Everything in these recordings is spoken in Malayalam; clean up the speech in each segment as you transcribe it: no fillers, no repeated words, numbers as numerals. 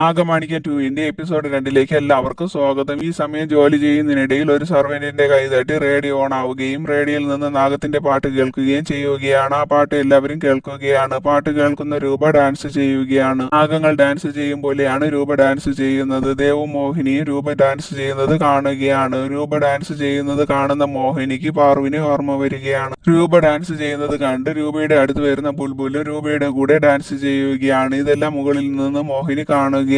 ആകമാണിക്ക ടുവിന്റെ എപ്പിസോഡ് 2 എല്ലാവർക്കും സ്വാഗതം. ഈ സമയം ജോലി ചെയ്യുന്നതിനിടയിൽ ഒരു സർവന്റിന്റെ കൈ തട്ടി റേഡിയോ ഓൺ ആവുകയും റേഡിയോയിൽ നിന്ന് നാഗത്തിന്റെ പാട്ട് കേൾക്കുകയും ചെയ്യുകയാണ്. ആ പാട്ട് എല്ലാവരും കേൾക്കുകയാണ്. പാട്ട് കേൾക്കുന്ന രൂപ ഡാൻസ് ചെയ്യുകയാണ്. നാഗങ്ങൾ ഡാൻസ് ചെയ്യും പോലെയാണ് രൂപ ഡാൻസ് ചെയ്യുന്നത്. ദേവും മോഹിനിയും രൂപ ഡാൻസ് ചെയ്യുന്നത് കാണുകയാണ്. രൂപ ഡാൻസ് ചെയ്യുന്നത് കാണുന്ന മോഹിനിക്ക് പാറുവിനെ ഓർമ്മ വരികയാണ്. രൂപ ഡാൻസ് ചെയ്യുന്നത് കണ്ട് രൂപയുടെ അടുത്ത് വരുന്ന ബുൽബുലും രൂപയുടെ കൂടെ ഡാൻസ് ചെയ്യുകയാണ്. ഇതെല്ലാം മുകളിൽ നിന്ന് മോഹിനി കാണുകയാണ്.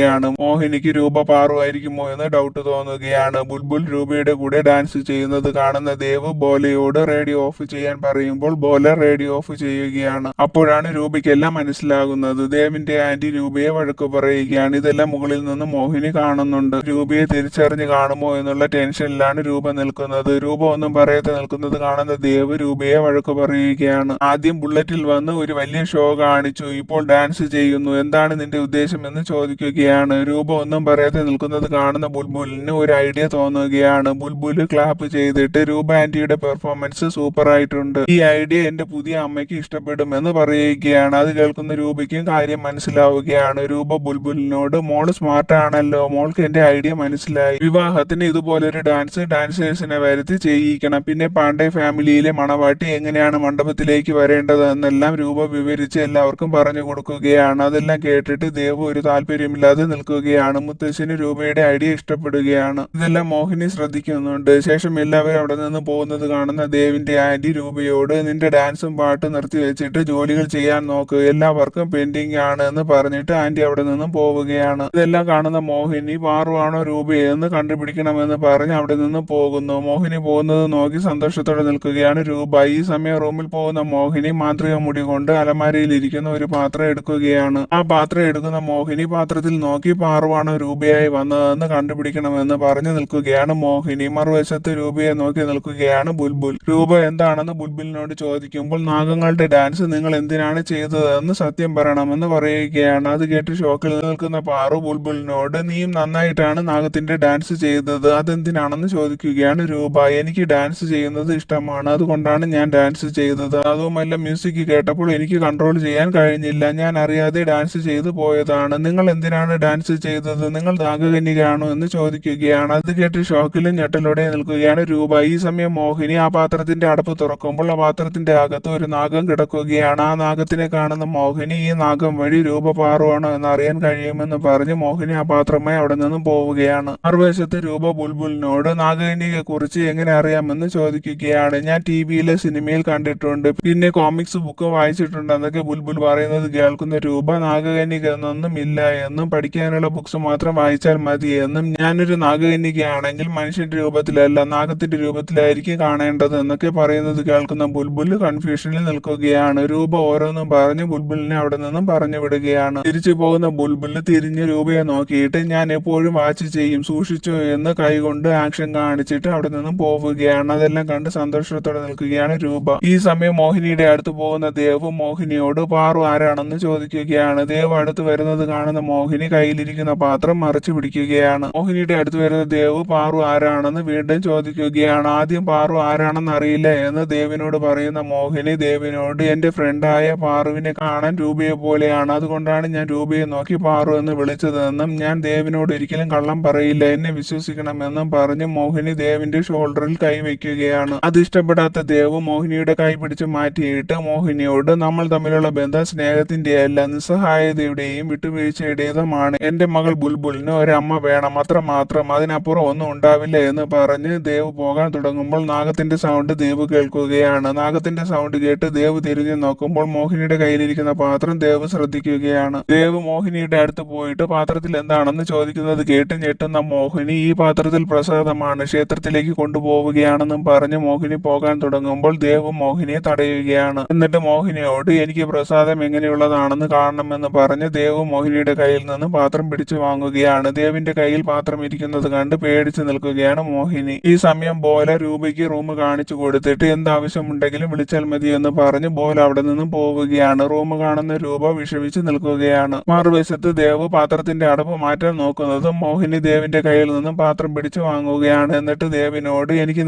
മോഹിനിക്ക് രൂപ പാറുവായിരിക്കുമോ എന്ന് ഡൗട്ട് തോന്നുകയാണ്. ബുൽബുൽ രൂപയുടെ കൂടെ ഡാൻസ് ചെയ്യുന്നത് കാണുന്ന ദേവ് ബോലയോട് റേഡിയോ ഓഫ് ചെയ്യാൻ പറയുമ്പോൾ ബോല റേഡിയോ ഓഫ് ചെയ്യുകയാണ്. അപ്പോഴാണ് രൂപയ്ക്കെല്ലാം മനസ്സിലാകുന്നത്. ദേവിന്റെ ആന്റി രൂപയെ വഴക്ക് പറയുകയാണ്. ഇതെല്ലാം മുകളിൽ നിന്ന് മോഹിനി കാണുന്നുണ്ട്. രൂപയെ തിരിച്ചറിഞ്ഞ് കാണുമോ എന്നുള്ള ടെൻഷനിലാണ് രൂപ നിൽക്കുന്നത്. രൂപ ഒന്നും പറയാതെ നിൽക്കുന്നത് കാണുന്ന ദേവ് രൂപയെ വഴക്ക് പറയുകയാണ്. ആദ്യം ബുള്ളറ്റിൽ വന്ന് ഒരു വലിയ ഷോ കാണിച്ചു, ഇപ്പോൾ ഡാൻസ് ചെയ്യുന്നു, എന്താണ് നിന്റെ ഉദ്ദേശം എന്ന് ചോദിക്കുകയാണ്. രൂപ ഒന്നും പറയാതെ നിൽക്കുന്നത് കാണുന്ന ബുൽബുലിന് ഒരു ഐഡിയ തോന്നുകയാണ്. ബുൽബുല് ക്ലാപ്പ് ചെയ്തിട്ട് രൂപ ആന്റിയുടെ പെർഫോമൻസ് സൂപ്പർ ആയിട്ടുണ്ട്, ഈ ഐഡിയ എന്റെ പുതിയ അമ്മയ്ക്ക് ഇഷ്ടപ്പെടുമെന്ന് പറയുകയാണ്. അത് കേൾക്കുന്ന രൂപയ്ക്കും കാര്യം മനസ്സിലാവുകയാണ്. രൂപ ബുൽബുലിനോട് മോള് സ്മാർട്ട് ആണല്ലോ, മോൾക്ക് എന്റെ ഐഡിയ മനസ്സിലായി, വിവാഹത്തിന് ഇതുപോലൊരു ഡാൻസേഴ്സിനെ വരുത്തി ചെയ്യിക്കണം, പിന്നെ പാണ്ഡെ ഫാമിലിയിലെ മണവാട്ടി എങ്ങനെയാണ് മണ്ഡപത്തിലേക്ക് വരേണ്ടത് എന്നെല്ലാം രൂപ വിവരിച്ച് എല്ലാവർക്കും പറഞ്ഞു കൊടുക്കുകയാണ്. അതെല്ലാം കേട്ടിട്ട് ദേവ് ഒരു താല്പര്യമില്ലാതെ നിൽക്കുകയാണ്. മുത്തശ്ശിന് രൂപയുടെ ഐഡിയ ഇഷ്ടപ്പെടുകയാണ്. ഇതെല്ലാം മോഹിനി ശ്രദ്ധിക്കുന്നുണ്ട്. ശേഷം എല്ലാവരും അവിടെ നിന്ന് പോകുന്നത് കാണുന്ന ദേവിന്റെ ആന്റി രൂപയോട് നിന്റെ ഡാൻസും പാട്ടും നിർത്തി വെച്ചിട്ട് ജോലികൾ ചെയ്യാൻ നോക്ക്, എല്ലാവർക്കും പെൻഡിങ് ആണ് എന്ന് പറഞ്ഞിട്ട് ആന്റി അവിടെ നിന്നും പോവുകയാണ്. ഇതെല്ലാം കാണുന്ന മോഹിനി പാറുവാണോ രൂപയെന്ന് കണ്ടുപിടിക്കണമെന്ന് പറഞ്ഞ് അവിടെ നിന്ന് പോകുന്നു. മോഹിനി പോകുന്നത് നോക്കി സന്തോഷത്തോടെ നിൽക്കുകയാണ് രൂപ. ഈ സമയം റൂമിൽ പോകുന്ന മോഹിനി മാന്ത്രിക മുടി കൊണ്ട് അലമാരയിൽ ഇരിക്കുന്ന ഒരു പാത്രം എടുക്കുകയാണ്. ആ പാത്രം എടുക്കുന്ന മോഹിനി പാത്രത്തിൽ നോക്കി പാറുവാണോ രൂപയായി വന്നതെന്ന് കണ്ടുപിടിക്കണമെന്ന് പറഞ്ഞു നിൽക്കുകയാണ് മോഹിനി. മറുവശത്ത് രൂപയെ നോക്കി നിൽക്കുകയാണ് ബുൽബുൽ. രൂപ എന്താണെന്ന് ബുൽബുലിനോട് ചോദിക്കുമ്പോൾ നാഗങ്ങളുടെ ഡാൻസ് നിങ്ങൾ എന്തിനാണ് ചെയ്തതെന്ന് സത്യം പറയണമെന്ന് പറയുകയാണ്. അത് കേട്ട് ഷോക്കിൽ നിൽക്കുന്ന പാറു ബുൽബുലിനോട് നീയും നന്നായിട്ടാണ് നാഗത്തിന്റെ ഡാൻസ് ചെയ്തത്, അതെന്തിനാണെന്ന് ചോദിക്കുകയാണ് രൂപ. എനിക്ക് ഡാൻസ് ചെയ്യുന്നത് ഇഷ്ടമാണ്, അതുകൊണ്ടാണ് ഞാൻ ഡാൻസ് ചെയ്തത്, അതുമല്ല മ്യൂസിക് കേട്ടപ്പോൾ എനിക്ക് കൺട്രോൾ ചെയ്യാൻ കഴിഞ്ഞില്ല, ഞാൻ അറിയാതെ ഡാൻസ് ചെയ്തു പോയതാണ്, നിങ്ങൾ എന്തിനാണ് ഡാൻസ് ചെയ്തത്, നിങ്ങൾ നാഗകന്യകയാണോ എന്ന് ചോദിക്കുകയാണ്. അത് കേട്ട് ഷോക്കിലും ഞെട്ടലോടെ നിൽക്കുകയാണ് രൂപ. ഈ സമയം മോഹിനി ആ പാത്രത്തിന്റെ അടപ്പ് തുറക്കുമ്പോൾ ആ പാത്രത്തിന്റെ അകത്ത് ഒരു നാഗം കിടക്കുകയാണ്. ആ നാഗത്തിനെ കാണുന്ന മോഹിനി ഈ നാഗം വഴി രൂപ പാറുവാണോ എന്ന് അറിയാൻ കഴിയുമെന്ന് പറഞ്ഞ് മോഹിനി ആ പാത്രമായി അവിടെ നിന്നും പോവുകയാണ്. മറുവശത്ത് രൂപ ബുൽബുലിനോട് നാഗകന്യകയെ കുറിച്ച് എങ്ങനെ അറിയാമെന്ന് ചോദിക്കുകയാണ്. ഞാൻ ടിവിയിലെ സിനിമയിൽ കണ്ടിട്ടുണ്ട്, പിന്നെ കോമിക്സ് ബുക്ക് വായിച്ചിട്ടുണ്ടെന്നൊക്കെ ബുൽബുൽ പറയുന്നത് കേൾക്കുന്ന രൂപ നാഗകന്യക എന്നൊന്നും ഇല്ല എന്നും പഠിക്കാനുള്ള ബുക്സ് മാത്രം വായിച്ചാൽ മതി എന്നും ഞാനൊരു നാഗകന്യകയാണെങ്കിൽ മനുഷ്യന്റെ രൂപത്തിലല്ല നാഗത്തിന്റെ രൂപത്തിലായിരിക്കും കാണേണ്ടത് എന്നൊക്കെ പറയുന്നത് കേൾക്കുന്ന ബുൽബുൽ കൺഫ്യൂഷനിൽ നിൽക്കുകയാണ്. രൂപ ഓരോന്നും പറഞ്ഞ് ബുൽബുലിനെ അവിടെ നിന്നും പറഞ്ഞു വിടുകയാണ്. തിരിച്ചു പോകുന്ന ബുൽബുൽ തിരിഞ്ഞ് രൂപയെ നോക്കിയിട്ട് ഞാൻ എപ്പോഴും വാച്ച് ചെയ്യും, സൂക്ഷിച്ചു എന്ന് കൈകൊണ്ട് ആക്ഷൻ കാണിച്ചിട്ട് അവിടെ നിന്നും പോവുകയാണ്. അതെല്ലാം കണ്ട് സന്തോഷത്തോടെ നിൽക്കുകയാണ് രൂപ. ഈ സമയം മോഹിനിയുടെ അടുത്ത് പോകുന്ന ദേവ് മോഹിനിയോട് പാറു ആരാണെന്ന് ചോദിക്കുകയാണ്. ദേവ് അടുത്ത് വരുന്നത് കാണുന്ന മോഹിനി കയ്യിലിരിക്കുന്ന പാത്രം മറിച്ചു പിടിക്കുകയാണ്. മോഹിനിയുടെ അടുത്ത് വരുന്ന ദേവ് പാറു ആരാണെന്ന് വീണ്ടും ചോദിക്കുകയാണ്. ആദ്യം പാറു ആരാണെന്ന് അറിയില്ല എന്ന് ദേവിനോട് പറയുന്ന മോഹിനി ദേവിനോട് എന്റെ ഫ്രണ്ടായ പാറുവിനെ കാണാൻ രൂപയെ പോലെയാണ്, അതുകൊണ്ടാണ് ഞാൻ രൂപയെ നോക്കി പാറു എന്ന് വിളിച്ചതെന്നും ഞാൻ ദേവിനോട് ഒരിക്കലും കള്ളം പറയില്ല, എന്നെ വിശ്വസിക്കണമെന്നും പറഞ്ഞ് മോഹിനി ദേവിന്റെ ഷോൾഡറിൽ കൈവയ്ക്കുകയാണ്. അത് ഇഷ്ടപ്പെടാത്ത ദേവ് മോഹിനിയുടെ കൈ പിടിച്ച് മാറ്റിയിട്ട് മോഹിനിയോട് നമ്മൾ തമ്മിലുള്ള ബന്ധം സ്നേഹത്തിന്റെയല്ല നിസ്സഹായതയുടെയും വിട്ടുവീഴ്ചയുടേതുമാണ്, എന്റെ മകൾ ബുൽബുലിന് ഒരമ്മ വേണം, അത്രമാത്രം, അതിനപ്പുറം ഒന്നും ഉണ്ടാവില്ല എന്ന് പറഞ്ഞ് ദേവ് പോകാൻ തുടങ്ങുമ്പോൾ നാഗത്തിന്റെ സൗണ്ട് ദേവ് കേൾക്കുകയാണ്. നാഗത്തിന്റെ സൗണ്ട് കേട്ട് ദേവ് തിരിഞ്ഞു നോക്കുമ്പോൾ മോഹിനിയുടെ കയ്യിലിരിക്കുന്ന പാത്രം ദേവ് ശ്രദ്ധിക്കുകയാണ്. ദേവ് മോഹിനിയുടെ അടുത്ത് പോയിട്ട് പാത്രത്തിൽ എന്താണെന്ന് ചോദിക്കുന്നത് കേട്ട് ഞെട്ടുന്ന മോഹിനി ഈ പാത്രത്തിൽ പ്രസാദമാണ്, ക്ഷേത്രത്തിലേക്ക് കൊണ്ടുപോവുകയാണെന്നും പറഞ്ഞ് മോഹിനി പോകാൻ തുടങ്ങുമ്പോൾ ദേവ് മോഹിനിയെ തടയുകയാണ്. എന്നിട്ട് മോഹിനിയോട് എനിക്ക് പ്രസാദം എങ്ങനെയുള്ളതാണെന്ന് കാണണമെന്ന് പറഞ്ഞ് ദേവ് മോഹിനിയുടെ കയ്യിൽ നിന്ന് പാത്രം പിടിച്ചു വാങ്ങുകയാണ്. ദേവിന്റെ കയ്യിൽ പാത്രം ഇരിക്കുന്നത് കണ്ട് പേടിച്ചു നിൽക്കുകയാണ് മോഹിനി. ഈ സമയം ബോല രൂപയ്ക്ക് റൂം കാണിച്ചു കൊടുത്തിട്ട് എന്താവശ്യമുണ്ടെങ്കിലും വിളിച്ചാൽ മതി എന്ന് പറഞ്ഞ് ബോല അവിടെ നിന്നും പോവുകയാണ്. റൂം കാണുന്ന രൂപ വിഷമിച്ച് നിൽക്കുകയാണ്. മറുവശത്ത് ദേവ് പാത്രത്തിന്റെ അടപ്പ് മാറ്റാൻ നോക്കുന്നതും മോഹിനി ദേവിന്റെ കയ്യിൽ നിന്നും പാത്രം പിടിച്ചു വാങ്ങുകയാണ്. എന്നിട്ട് ദേവിനോട് എനിക്ക്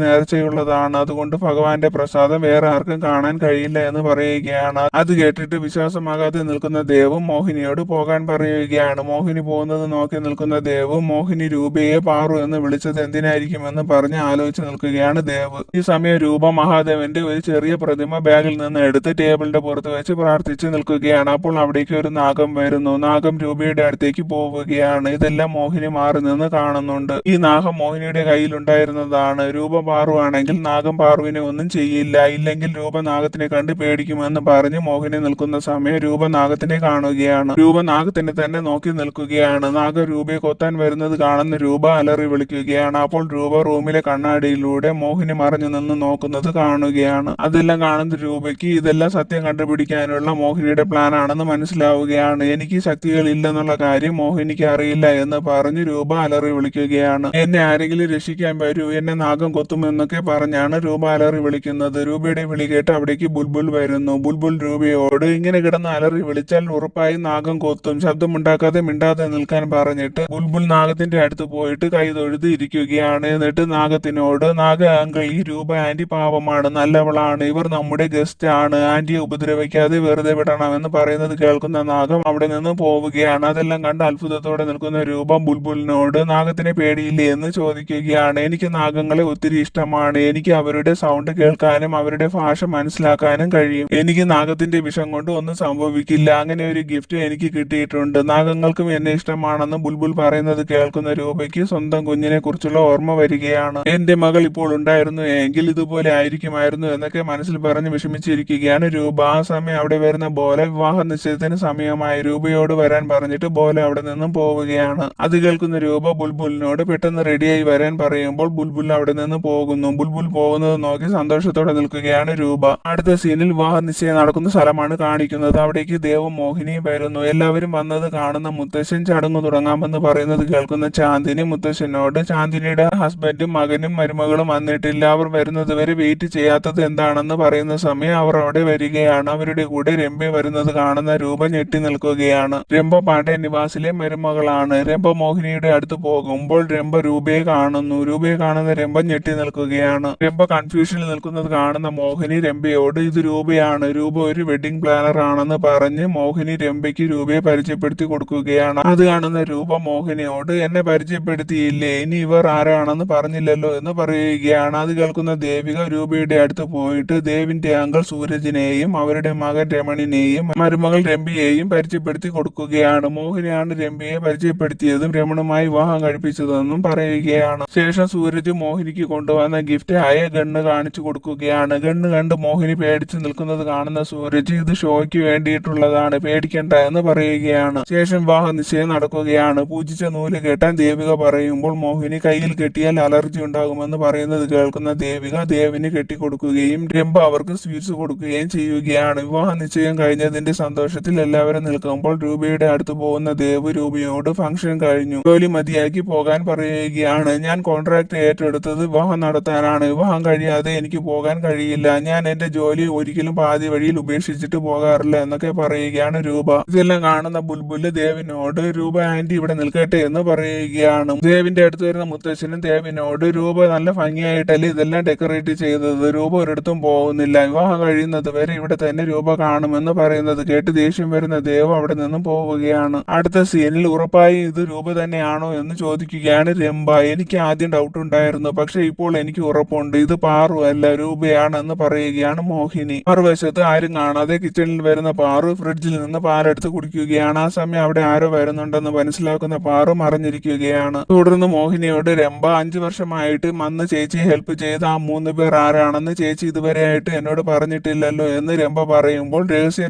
നേർച്ചയുള്ളതാണ്, അതുകൊണ്ട് ഭഗവാന്റെ പ്രസാദം വേറെ ആർക്കും കാണാൻ കഴിയില്ല എന്ന് പറയുകയാണ്. അത് കേട്ടിട്ട് വിശ്വാസമാകാതെ നിൽക്കുന്ന ദേവ് മോഹിനിയോട് പോകാൻ പറയുകയാണ്. മോഹിനി പോകുന്നത് നോക്കി നിൽക്കുന്ന ദേവ് മോഹിനി രൂപയെ പാറു എന്ന് വിളിച്ചത് എന്തിനായിരിക്കുമെന്ന് പറഞ്ഞ് ആലോചിച്ച് നിൽക്കുകയാണ് ദേവ്. ഈ സമയം രൂപ മഹാദേവന്റെ ഒരു ചെറിയ പ്രതിമ ബാഗിൽ നിന്ന് എടുത്ത് ടേബിളിന്റെ പുറത്ത് വെച്ച് പ്രാർത്ഥിച്ച് നിൽക്കുകയാണ്. അപ്പോൾ അവിടേക്ക് ഒരു നാഗം വരുന്നു. നാഗം രൂപയുടെ അടുത്തേക്ക് പോവുകയാണ്. ഇതെല്ലാം മോഹിനി മാറി നിന്ന് കാണുന്നുണ്ട്. ഈ നാഗം മോഹിനിയുടെ കയ്യിലുണ്ടായിരുന്നതാണ്. രൂപ പാറുവാണെങ്കിൽ നാഗം പാറുവിനെ ഒന്നും ചെയ്യില്ല, ഇല്ലെങ്കിൽ രൂപ നാഗത്തിനെ കണ്ട് പേടിക്കുമെന്ന് പറഞ്ഞ് മോഹിനി നിൽക്കുന്ന സമയം രൂപ നാഗത്തിനെ കാണുകയാണ്. രൂപ നാഗത്തിനെ തന്നെ നോക്കി നിൽക്കുകയാണ്. നാഗം രൂപയെ കൊത്താൻ വരുന്നത് കാണുന്ന രൂപ അലറി വിളിക്കുകയാണ്. അപ്പോൾ രൂപ റൂമിലെ കണ്ണാടിയിലൂടെ മോഹിനി മറഞ്ഞു നിന്ന് നോക്കുന്നത് കാണുകയാണ്. അതെല്ലാം കാണുന്ന രൂപയ്ക്ക് ഇതെല്ലാം സത്യം കണ്ടുപിടിക്കാനുള്ള മോഹിനിയുടെ പ്ലാൻ ആണെന്ന് മനസ്സിലാവുകയാണ്. എനിക്ക് ശക്തികൾ ഇല്ലെന്നുള്ള കാര്യം മോഹിനിക്ക് അറിയില്ല എന്ന് പറഞ്ഞ് രൂപ അലറി വിളിക്കുകയാണ്. എന്നെ ആരെങ്കിലും രക്ഷിക്കാൻ വരൂ, എന്നെ നാഗം കൊത്തുമെന്നൊക്കെ പറഞ്ഞാണ് രൂപ അലറി വിളിക്കുന്നത്. രൂപയുടെ വിളി കേട്ട് അവിടേക്ക് ബുൾബുൾ വരുന്നു. ബുൾബുൾ രൂപയോട് ഇങ്ങനെ കിടന്ന് അലറി വിളിച്ചാൽ ഉറപ്പായും നാഗം കൊത്തും, ശബ്ദമുണ്ടാക്കാതെ മിണ്ടാതെ നിൽക്കാൻ പറഞ്ഞിട്ട് ബുൾബുൾ നാഗത്തിന്റെ അടുത്ത് പോയിട്ട് കൈ തൊഴുത് ഇരിക്കുകയാണ്. എന്നിട്ട് നാഗത്തിനോട്, നാഗ അങ്കിൾ, ഈ രൂപ ആന്റി പാവമാണ്, നല്ലവളാണ്, ഇവർ നമ്മുടെ ഗസ്റ്റ് ആണ്, ആന്റിയെ ഉപദ്രവിക്കാതെ വെറുതെ വിടണമെന്ന് പറയുന്നത് കേൾക്കുന്ന നാഗം അവിടെ നിന്ന് പോവുകയാണ്. അതെല്ലാം കണ്ട് അത്ഭുതത്തോടെ നിൽക്കുന്ന രൂപ ബുൾബുളിനോട് നാഗത്തിനെ പേടിയില്ലേ എന്ന് ചോദിക്കുകയാണ്. എനിക്ക് നാഗങ്ങളെ ഒത്തിരി ഇഷ്ടമാണ്, എനിക്ക് അവരുടെ സൗണ്ട് കേൾക്കാനും അവരുടെ ഭാഷ മനസ്സിലാക്കാനും കഴിയും, എനിക്ക് നാഗത്തിന്റെ വിഷം കൊണ്ട് ഒന്നും സംഭവിക്കില്ല, അങ്ങനെ ഒരു ഗിഫ്റ്റ് എനിക്ക് കിട്ടിയിട്ടുണ്ട്, നാഗങ്ങൾക്കും എന്നെ ഇഷ്ടമാണെന്ന് ബുൾബുൾ പറയുന്നത് കേൾക്കുന്ന രൂപയ്ക്ക് സ്വന്തം കുഞ്ഞിനെ കുറിച്ചുള്ള ഓർമ്മ വരികയാണ്. എന്റെ മകൾ ഇപ്പോൾ ഉണ്ടായിരുന്നു എങ്കിൽ ഇതുപോലെ ആയിരിക്കുമായിരുന്നു എന്നൊക്കെ മനസ്സിൽ പറഞ്ഞ് വിഷമിച്ചിരിക്കുകയാണ് രൂപ. ആ സമയം അവിടെ വരുന്ന ബോല വിവാഹ നിശ്ചയത്തിന് സമയമായി. രൂപയോട് വരാൻ പറഞ്ഞിട്ട് ബോല അവിടെ നിന്നും പോവുകയാണ്. അത് കേൾക്കുന്ന രൂപ ബുൾബുളിനോട് പെട്ടെന്ന് റെഡിയായി വരാൻ പറയുമ്പോൾ ബുൾബുൾ അവിടെ നിന്ന് പോകുന്നു. ബുൾബുൾ പോകുന്നത് നോക്കി സന്തോഷത്തോടെ നിൽക്കുകയാണ് രൂപ. അടുത്ത സീനിൽ വിവാഹ നിശ്ചയം നടക്കുന്ന സ്ഥലമാണ് കാണിക്കുന്നത്. അവിടേക്ക് ദേവും മോഹിനിയും വരുന്നു. എല്ലാവരും വന്നത് കാണുന്ന മുത്തശ്ശൻ ചടങ്ങ് തുടങ്ങാമെന്ന് പറയുന്നത് കേൾക്കുന്ന ചാന്ദിനി മുത്തശ്ശനോട്, ചാന്ദിനിയുടെ ഹസ്ബൻഡും മകനും മരുമകളും വന്നിട്ടില്ല, അവർ വരുന്നത് വരെ വെയിറ്റ് ചെയ്യാത്തത് എന്താണെന്ന് പറയുന്ന സമയം അവർ അവിടെ വരികയാണ്. അവരുടെ കൂടെ രംഭ വരുന്നത് കാണുന്ന രൂപ ഞെട്ടി നിൽക്കുകയാണ്. രംഭ പാണ്ഡ്യ നിവാസിലെ മരുമകളാണ്. രംഭ മോഹിനിയുടെ അടുത്ത് പോകുമ്പോൾ രംഭ രൂപയെ കാണുന്നു. രൂപയെ കാണുന്ന രംഭ ഞെട്ടി നിൽക്കുകയാണ്. രംഭ കൺഫ്യൂഷനിൽ നിൽക്കുന്നത് കാണുന്ന മോഹിനി രംഭയോട്, ഇത് രൂപയാണ്, രൂപ ഒരു വെഡിങ് പ്ലാനർ ആണെന്ന് പറഞ്ഞ് മോഹിനി രംഭയ്ക്ക് രൂപയെ പരിചയപ്പെടുത്തി കൊടുക്കുകയാണ്. അത് കാണുന്ന രൂപ മോഹിനിയോട്, എന്നെ പരിചയപ്പെടുത്തിയില്ലേ, ഇനി ഇവർ ആരാണെന്ന് പറഞ്ഞില്ലല്ലോ എന്ന് പറയുകയാണ്. അത് കേൾക്കുന്ന ദേവിക രൂപയുടെ അടുത്ത് പോയിട്ട് ദേവിന്റെ അങ്കിൾ സൂരജിനെയും അവരുടെ മകൻ രമണിനെയും മരുമകൾ രംഭയെയും പരിചയപ്പെടുത്തി കൊടുക്കുകയാണ്. മോഹിനിയാണ് രംഭയെ പരിചയപ്പെടുത്തിയതും രമണുമായി വിവാഹം കഴിപ്പിച്ചതെന്നും പറയുകയാണ്. ശേഷം സൂരജ് മോഹിനിക്ക് കൊണ്ടുവന്ന ഗിഫ്റ്റ് ആയ ഗണ്ണ് കാണിച്ചു കൊടുക്കുകയാണ്. ഗണ്ണ് കണ്ട് മോഹിനി പേടിച്ചു നിൽക്കുന്നത് കാണുന്ന സൂരജ്, ഇത് ഷോയ്ക്ക് വേണ്ടിയിട്ടുള്ളതാണ്, പേടിക്കണ്ട എന്ന് പറയുകയാണ്. ശേഷം വിവാഹ നിശ്ചയം നടക്കുകയാണ്. പൂജിച്ച നൂല് കെട്ടാൻ ദേവിക പറയുമ്പോൾ മോഹിനി കയ്യിൽ കെട്ടിയാൽ അലർജി ഉണ്ടാകുമെന്ന് പറയുന്നത് കേൾക്കുന്ന ദേവിക ദേവിന് കെട്ടിക്കൊടുക്കുകയും രംഭ അവർക്ക് സ്വീറ്റ്സ് കൊടുക്കുകയും ചെയ്യുകയാണ്. വിവാഹ നിശ്ചയം കഴിഞ്ഞതിന്റെ സന്തോഷത്തിൽ എല്ലാവരും നിൽക്കുമ്പോൾ രൂപയുടെ അടുത്ത് പോകുന്ന ദേവ് രൂപയോട്, ഫംഗ്ഷൻ കഴിഞ്ഞു, ജോലി മതിയാക്കി പോകാൻ പറയുകയാണ്. ഞാൻ കോൺട്രാക്ട് ഏറ്റെടുത്തത് വിവാഹം നടത്താനാണ്, വിവാഹം കഴിയാതെ എനിക്ക് പോകാൻ കഴിയില്ല, ഞാൻ എന്റെ ജോലി ഒരിക്കലും പാതി വഴിയിൽ ഉപേക്ഷിച്ചിട്ട് പോകാറില്ല എന്നൊക്കെ പറയുകയാണ് രൂപ. ഇതെല്ലാം കാണുന്ന ബുൾബുല് ദേവിനോട്, രൂപ ആന്റി ഇവിടെ നിൽക്കട്ടെ എന്ന് പറയുകയാണ്. ദേവിന്റെ അടുത്ത് വരുന്ന മുത്തശ്ശനും ദേവിനോട്, രൂപ നല്ല ഭംഗിയായിട്ടല്ലേ ഇതെല്ലാം ഡെക്കറേറ്റ് ചെയ്തത്, രൂപ ഒരിടത്തും പോകുന്നില്ല, വിവാഹം കഴിയുന്നത് വരെ ഇവിടെ തന്നെ രൂപ കാണുമെന്ന് പറയുന്നത് കേട്ട് ദേഷ്യം വരുന്ന ദേവ് അവിടെ നിന്നും പോവുകയാണ്. അടുത്ത സീനിൽ ഉറപ്പായും ഇത് രൂപ തന്നെയാണോ എന്ന് ചോദിക്കുകയാണ് രംഭ. എനിക്ക് ആദ്യം ഡൗട്ട് ഉണ്ടായിരുന്നു, പക്ഷെ ഇപ്പോൾ എനിക്ക് ഉറപ്പുണ്ട്, ഇത് പാറു അല്ല രൂപയാണെന്ന് പറയുകയാണ് മോഹിനി. മറുവശത്ത് ആരും കാണാതെ കിച്ചണിൽ വരുന്ന പാറു ഫ്രിഡ്ജിൽ നിന്ന് പാലെടുത്ത് കുടിക്കുകയാണ്. ആ സമയം അവിടെ ആരോ വരുന്നുണ്ടെന്ന് മനസ്സിലാക്കുന്ന പാറു മറിഞ്ഞിരിക്കുകയാണ്. തുടർന്ന് മോഹിനിയോട് രംഭ, 5 വർഷമായിട്ട് അന്ന് ചേച്ചി ഹെൽപ്പ് ചെയ്ത ആ 3 പേർ ആരാണെന്ന് ചേച്ചി ഇതുവരെയായിട്ട് എന്നോട് പറഞ്ഞിട്ടില്ലല്ലോ എന്ന് രംഭ പറയുമ്പോൾ,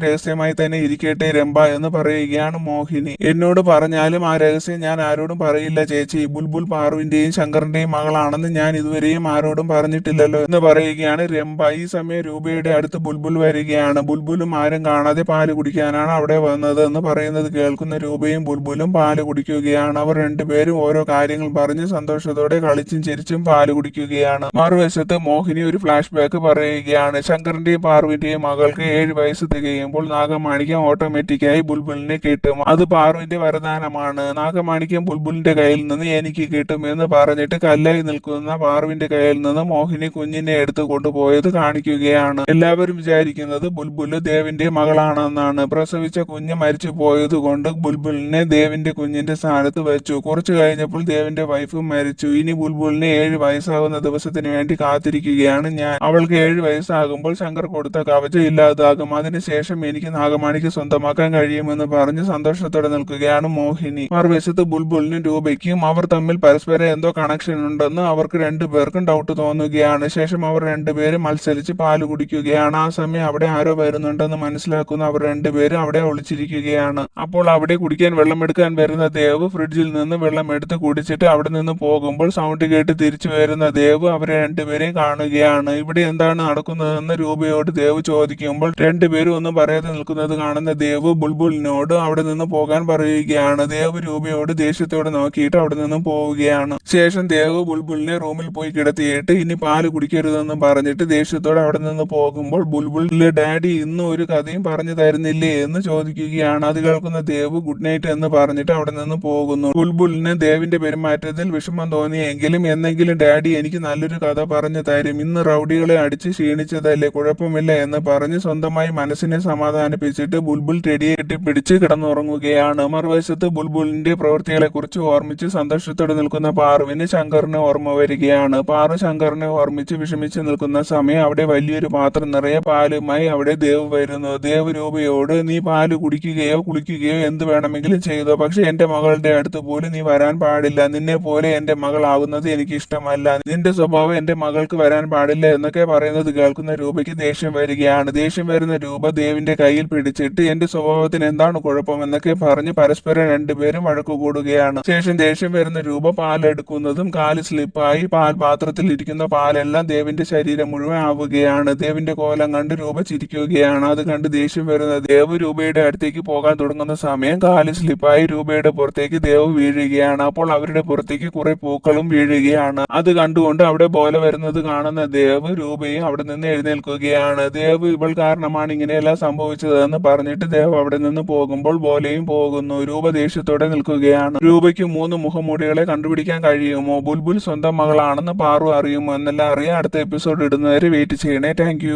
രഹസ്യമായി തന്നെ ഇരിക്കട്ടെ രംഭ എന്ന് പറയുകയാണ് മോഹിനി. എന്നോട് പറഞ്ഞാലും ആ രഹസ്യം ഞാൻ ആരോടും പറയില്ല ചേച്ചി, ബുൾബുൾ പാറുവിന്റെയും ശങ്കറിന്റെയും മകളാണെന്ന് ഞാൻ ഇതുവരെയും ആരോടും പറഞ്ഞിട്ടില്ലല്ലോ എന്ന് പറയുകയാണ് രംഭ. ഈ സമയം രൂപയുടെ അടുത്ത് ബുൾബുൾ വരികയാണ്. ബുൾബുലും ആരും കാണാതെ പാല് കുടിക്കാനാണ് അവിടെ വന്നത് എന്ന് പറയുന്നത് കേൾക്കുന്ന രൂപയും ബുൾബുലും പാല് കുടിക്കുകയാണ്. അവർ രണ്ടുപേരും ഓരോ കാര്യങ്ങൾ പറഞ്ഞ് സന്തോഷത്തോടെ കളിച്ചും ചിരിച്ചും പാല് കുടിക്കുകയാണ്. മറുവശത്ത് മോഹിനി ഒരു ഫ്ലാഷ് ബാക്ക് പറയുകയാണ്. ശങ്കറിന്റെയും പാറുവിന്റെയും മകൾക്ക് 7 വയസ്സ് തികയുമ്പോൾ നാഗമാണിക്യം ഓട്ടോമാറ്റിക്കായി ബുൾബുളിനെ കിട്ടും, അത് പാറുവിന്റെ വരദാനമാണ്, നാഗമാണിക്യം ബുൾബുളിന്റെ കയ്യിൽ നിന്ന് എനിക്ക് കിട്ടും എന്ന് പറഞ്ഞിട്ട് കല്ലായി നിൽക്കുന്ന പാറുവിന്റെ കയ്യിൽ നിന്ന് മോഹിനി കുഞ്ഞിനെ എടുത്തു കൊണ്ടുപോയത് കാണിക്കുകയാണ്. എല്ലാവരും വിചാരിക്കുന്നത് ബുൾബുല് ദേവിന്റെ മകളാണെന്നാണ്. പ്രസവിച്ച കുഞ്ഞ് മരിച്ചു പോയത് കൊണ്ട് ബുൾബുൽ ബുൾബുളിനെ ദേവിന്റെ കുഞ്ഞിന്റെ സ്ഥാനത്ത് വെച്ചു. കുറച്ചു കഴിഞ്ഞപ്പോൾ ദേവിന്റെ വൈഫ് മരിച്ചു. ഇനി ബുൾബുളിന് 7 വയസ്സാകുന്ന ദിവസത്തിന് വേണ്ടി കാത്തിരിക്കുകയാണ് ഞാൻ. അവൾക്ക് 7 വയസ്സാകുമ്പോൾ ശങ്കർ കൊടുത്ത കവചം ഇല്ലാതാകും. അതിനുശേഷം എനിക്ക് നാഗമാണിക്ക് സ്വന്തമാക്കാൻ കഴിയുമെന്ന് പറഞ്ഞ് സന്തോഷത്തോടെ നിൽക്കുകയാണ് മോഹിനി. മറുവശത്ത് ബുൾബുളിനും രൂപയ്ക്കും അവർ തമ്മിൽ പരസ്പരം എന്തോ കണക്ഷൻ ഉണ്ടെന്ന് അവർക്ക് രണ്ടുപേർക്കും ഡൗട്ട് തോന്നുകയാണ്. ശേഷം അവർ രണ്ടുപേരും മത്സരിച്ച് പാല് കുടിക്കുകയാണ്. ആ സമയം അവിടെ ആരോ വരുന്നുണ്ടെന്ന് മനസ്സിലാക്കുന്ന അവർ രണ്ടുപേരും അവിടെ ഒളിച്ചിരിക്കുകയാണ്. അപ്പോൾ അവിടെ കുടിക്കാൻ വെള്ളം എടുക്കാൻ വരുന്ന ദേവ് ഫ്രിഡ്ജിൽ നിന്ന് വെള്ളം എടുത്ത് കുടിച്ചിട്ട് അവിടെ നിന്ന് പോകുമ്പോൾ സൗണ്ട് കേട്ട് തിരിച്ചു വരുന്ന ദേവ് അവരെ രണ്ടുപേരെയും കാണുകയാണ്. ഇവിടെ എന്താണ് നടക്കുന്നതെന്ന് രൂപയോട് ദേവ് ചോദിക്കുമ്പോൾ രണ്ടുപേരും ഒന്നും പറയാതെ നിൽക്കുന്നത് കാണുന്ന ദേവ് ബുൾബുളിനോട് അവിടെ നിന്ന് പോകാൻ പറയുകയാണ്. ദേവ് രൂപയോട് ദേഷ്യത്തോടെ നോക്കിയിട്ട് അവിടെ നിന്ന് പോവുകയാണ്. ശേഷം ദേവ് ബുൾബുളിനെ റൂമിൽ പോയി കിടത്തിയിട്ട് ഇനി പാല് കുടിക്കരുതെന്ന് പറഞ്ഞിട്ട് ദേഷ്യത്തോടെ അവിടെ നിന്ന് പോകുമ്പോൾ ബുൾബുളിന്റെ ഡാഡി ഇന്നും ഒരു കഥയും പറഞ്ഞു തരുന്നില്ലേ എന്ന് ചോദിക്കുകയാണ്. അത് കേൾക്കുന്ന ദേവ് ഗുഡ് നൈറ്റ് എന്ന് പറഞ്ഞിട്ട് അവിടെ നിന്ന് പോകുന്നു. ബുൾബുളിന് ദേവിന്റെ പെരുമാറ്റത്തിൽ വിഷമം തോന്നിയെങ്കിലും എന്നെങ്കിലും ഡാഡി എനിക്ക് നല്ലൊരു കഥ പറഞ്ഞു തരും. ഇന്ന് റൗഡികളെ അടിച്ച് ക്ഷീണിച്ചതല്ലേ, കുഴപ്പമില്ല എന്ന് പറഞ്ഞ് സ്വന്തമായി മനസ്സിനെ സമാധാനിപ്പിച്ചിട്ട് ബുൾബുൾ ടെഡിയെ കെട്ടിപ്പിടിച്ച് കിടന്നുറങ്ങുകയാണ്. മറുവശത്ത് ബുൾബുളിന്റെ പ്രവൃത്തികളെ കുറിച്ച് ഓർമ്മിച്ച് സന്തോഷത്തോടെ നിൽക്കുന്ന പാറുവിന് ശങ്കറിനെ ഓർമ്മ വരികയാണ്. പാറു ശങ്കറിനെ ഓർമ്മിച്ച് വിഷമിച്ച് നിൽക്കുന്ന സമയം അവിടെ വലിയൊരു പാത്രം നിറയെ പാലുമായി അവിടെ ദേവ് വരുന്നു. ദേവ് രൂപയോട് നീ പാല് കുടിക്കുകയോ കുളിക്കുകയോ എന്ത് വേണമെങ്കിലും ചെയ്തോ, പക്ഷെ എന്റെ മകളുടെ അടുത്ത് പോലും നീ വരാൻ പാടില്ല. നിന്നെ പോലെ എന്റെ മകളാവുന്നത് എനിക്ക് ഇഷ്ടമല്ല. നിന്റെ സ്വഭാവം എന്റെ മകൾക്ക് വരാൻ പാടില്ല എന്നൊക്കെ പറയുന്നത് കേൾക്കുന്ന രൂപയ്ക്ക് ദേഷ്യം വരികയാണ്. ദേഷ്യം വരുന്ന രൂപ ദേവിന്റെ കയ്യിൽ പിടിച്ചിട്ട് എന്റെ സ്വഭാവത്തിന് എന്താണ് കുഴപ്പം എന്നൊക്കെ പറഞ്ഞ് പരസ്പരം രണ്ടുപേരും വഴക്കു കൂടുകയാണ്. ശേഷം ദേഷ്യം വരുന്ന രൂപ പാലെടുക്കുന്നതും കാല് സ്ലിപ്പായി പാൽ പാത്രത്തിൽ ഇരിക്കുന്ന പാലെല്ലാം ദേവിന്റെ ശരീരം മുഴുവൻ ആവുകയാണ്. ദേവിന്റെ കോലം കണ്ട് രൂപ ചിരിക്കുകയാണ്. അത് കണ്ട് ദേഷ്യം വരുന്ന ദേവ് രൂപയുടെ അടുത്തേക്ക് പോകാൻ തുടങ്ങുന്ന സമയം കാല് സ്ലിപ്പായി രൂപയുടെ പുറത്തേക്ക് ദേവ് വീഴുകയാണ്. അപ്പോൾ അവരുടെ പുറത്തേക്ക് കുറെ പൂക്കളും വീഴുകയാണ്. അത് കണ്ടുകൊണ്ട് അവിടെ ബോല വരുന്നത് കാണുന്ന ദേവ് രൂപയും അവിടെ നിന്ന് എഴുന്നേൽക്കുകയാണ്. ദേവ് ഇവൾ കാരണമാണ് ഇങ്ങനെയെല്ലാം സംഭവിച്ചതെന്ന് പറഞ്ഞിട്ട് ദേവ് അവിടെ നിന്ന് പോകുമ്പോൾ ബോലയും പോകുന്നു. രൂപ ദേഷ്യത്തോടെ നിൽക്കുകയാണ്. രൂപയ്ക്ക് 3 മുഖംമൂടികളെ കണ്ടുപിടിക്കാൻ കഴിയുമോ, ബുൾബുൾ സ്വന്തം മകളാണെന്ന് പാറു അറിയുമോ എന്നെല്ലാം അറിയാൻ അടുത്ത എപ്പിസോഡ് ഇടുന്നവരെ വെയിറ്റ് ചെയ്യണേ. താങ്ക്